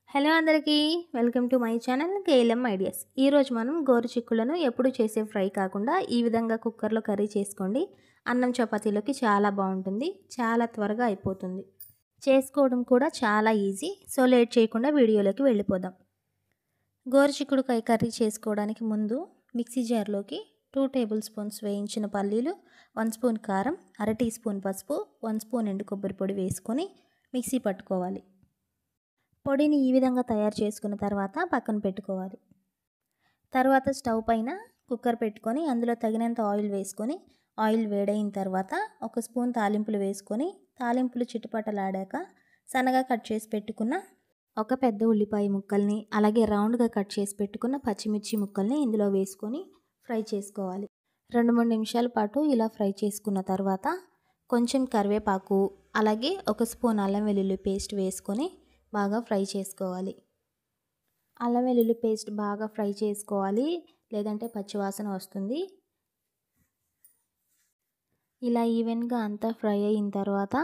Hello అందరికీ welcome to my channel KLM ideas. ఈరోజు మనం గోరుచిక్కులను ఎప్పుడు చేసే ఫ్రై కాకుండా ఈ విధంగా కుక్కర్లో కర్రీ చేసుకోండి. అన్నం చపాతీలోకి చాలా బాగుంటుంది, చాలా త్వరగా అయిపోతుంది, చేసుకోవడం కూడా చాలా ఈజీ. సో లేట్ చేయకుండా వీడియోలోకి వెళ్ళిపోదాం. గోరుచిక్కుడుకాయ కర్రీ చేసుకోవడానికి ముందు మిక్సీ జార్లోకి 2 టేబుల్ స్పూన్స్ వేయించిన పల్లీలు, 1 స్పూన్ కారం, అర టీ స్పూన్ పసుపు, 1 స్పూన్ ఎండు కొబ్బరి పొడి వేసుకొని మిక్సీ పట్టుకోవాలి. పొడిని ఈ విధంగా తయారు చేసుకున్న తర్వాత పక్కన పెట్టుకోవాలి. తర్వాత స్టవ్ పైన కుక్కర్ పెట్టుకొని అందులో తగినంత ఆయిల్ వేసుకొని ఆయిల్ వేడైన తర్వాత 1 స్పూన్ తాలింపులు వేసుకొని తాలింపులు చిటపటలాడాక సన్నగా కట్ చేసి పెట్టుకున్న ఒక పెద్ద ఉల్లిపాయ ముక్కల్ని, అలాగే రౌండ్గా కట్ చేసి పెట్టుకున్న పచ్చిమిర్చి ముక్కల్ని ఇందులో వేసుకొని ఫ్రై చేసుకోవాలి. 2-3 నిమిషాల పాటు ఇలా ఫ్రై చేసుకున్న తర్వాత కొంచెం కరివేపాకు, అలాగే 1 స్పూన్ అల్లం వెల్లుల్లి పేస్ట్ వేసుకొని బాగా ఫ్రై చేసుకోవాలి. అల్లం వెల్లుల్లి పేస్ట్ బాగా ఫ్రై చేసుకోవాలి, లేదంటే పచ్చివాసన వస్తుంది. ఇలా ఈవెన్గా అంతా ఫ్రై అయిన తర్వాత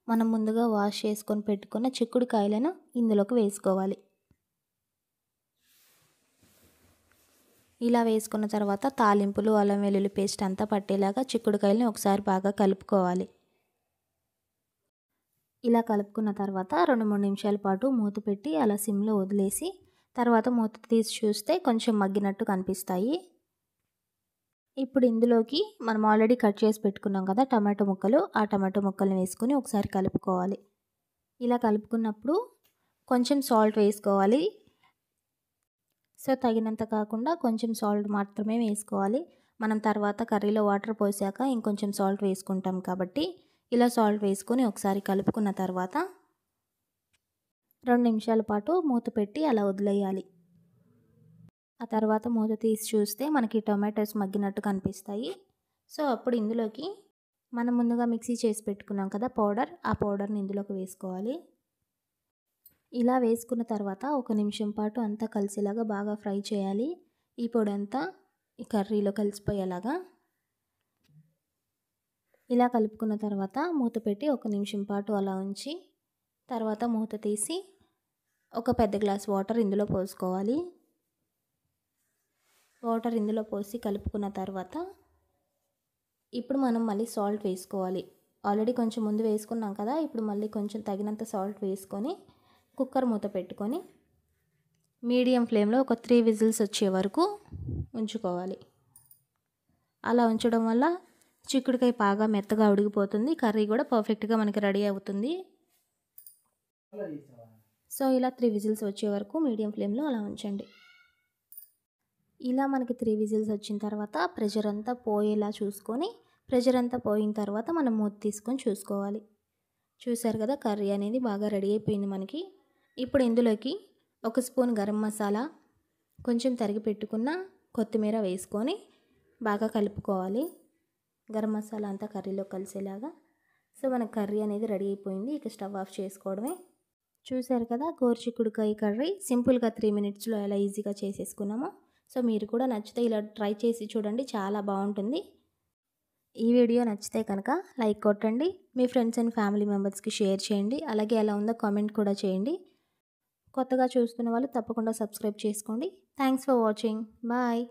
మనం ముందుగా వాష్ చేసుకొని పెట్టుకున్న చిక్కుడుకాయలను ఇందులోకి వేసుకోవాలి. ఇలా వేసుకున్న తర్వాత తాలింపులు, అల్లం వెల్లుల్లి పేస్ట్ అంతా పట్టేలాగా చిక్కుడుకాయలను ఒకసారి బాగా కలుపుకోవాలి. ఇలా కలుపుకున్న తర్వాత 2-3 నిమిషాల పాటు మూత పెట్టి అలా సిమ్లో వదిలేసి తర్వాత మూత తీసి చూస్తే కొంచెం మగ్గినట్టు కనిపిస్తాయి. ఇప్పుడు ఇందులోకి మనం ఆల్రెడీ కట్ చేసి పెట్టుకున్నాం కదా టమాటో ముక్కలు, ఆ టమాటో ముక్కల్ని వేసుకొని ఒకసారి కలుపుకోవాలి. ఇలా కలుపుకున్నప్పుడు కొంచెం సాల్ట్ వేసుకోవాలి. సో తగినంత కాకుండా కొంచెం సాల్ట్ మాత్రమే వేసుకోవాలి. మనం తర్వాత కర్రీలో వాటర్ పోసాక ఇంకొంచెం సాల్ట్ వేసుకుంటాం కాబట్టి ఇలా సాల్ట్ వేసుకొని ఒకసారి కలుపుకున్న తర్వాత 2 నిమిషాల పాటు మూత పెట్టి అలా వదిలేయాలి. ఆ తర్వాత మూత తీసి చూస్తే మనకి టొమాటోస్ మగ్గినట్టు కనిపిస్తాయి. సో అప్పుడు ఇందులోకి మనం ముందుగా మిక్సీ చేసి పెట్టుకున్నాం కదా పౌడర్, ఆ పౌడర్ని ఇందులోకి వేసుకోవాలి. ఇలా వేసుకున్న తర్వాత 1 నిమిషం పాటు అంతా కలిసేలాగా బాగా ఫ్రై చేయాలి. ఈ పొడి అంతా ఈ కర్రీలో కలిసిపోయేలాగా. ఇలా కలుపుకున్న తర్వాత మూత పెట్టి 1 నిమిషం పాటు అలా ఉంచి తర్వాత మూత తీసి ఒక పెద్ద గ్లాస్ వాటర్ ఇందులో పోసుకోవాలి. వాటర్ ఇందులో పోసి కలుపుకున్న తర్వాత ఇప్పుడు మనం మళ్ళీ సాల్ట్ వేసుకోవాలి. ఆల్రెడీ కొంచెం ముందు వేసుకున్నాం కదా, ఇప్పుడు మళ్ళీ కొంచెం తగినంత సాల్ట్ వేసుకొని కుక్కర్ మూత పెట్టుకొని మీడియం ఫ్లేమ్లో ఒక 3 విజిల్స్ వచ్చే వరకు ఉంచుకోవాలి. అలా ఉంచడం వల్ల చిక్కుడుకాయ బాగా మెత్తగా ఉడికిపోతుంది, కర్రీ కూడా పర్ఫెక్ట్గా మనకి రెడీ అవుతుంది. సో ఇలా 3 విజిల్స్ వచ్చే వరకు మీడియం ఫ్లేమ్లో అలా ఉంచండి. ఇలా మనకి 3 విజిల్స్ వచ్చిన తర్వాత ప్రెషర్ అంతా పోయేలా చూసుకొని, ప్రెషర్ అంతా పోయిన తర్వాత మనం మూత తీసుకొని చూసుకోవాలి. చూసారు కదా కర్రీ అనేది బాగా రెడీ అయిపోయింది మనకి. ఇప్పుడు ఇందులోకి 1 స్పూన్ గరం మసాలా, కొంచెం తరిగి పెట్టుకున్న కొత్తిమీర వేసుకొని బాగా కలుపుకోవాలి. గరం మసాలా అంతా కర్రీలో కలిసేలాగా. సో మన కర్రీ అనేది రెడీ అయిపోయింది. ఇక స్టవ్ ఆఫ్ చేసుకోవడమే. చూసారు కదా గోరుచిక్కుడుకాయ కర్రీ సింపుల్గా 3 మినిట్స్లో ఎలా ఈజీగా చేసేసుకున్నామో. సో మీరు కూడా నచ్చితే ఇలా ట్రై చేసి చూడండి, చాలా బాగుంటుంది. ఈ వీడియో నచ్చితే కనుక లైక్ కొట్టండి, మీ ఫ్రెండ్స్ అండ్ ఫ్యామిలీ మెంబర్స్కి షేర్ చేయండి, అలాగే ఎలా ఉందో కామెంట్ కూడా చేయండి. కొత్తగా చూస్తున్న వాళ్ళు తప్పకుండా సబ్స్క్రైబ్ చేసుకోండి. Thanks for watching. బాయ్.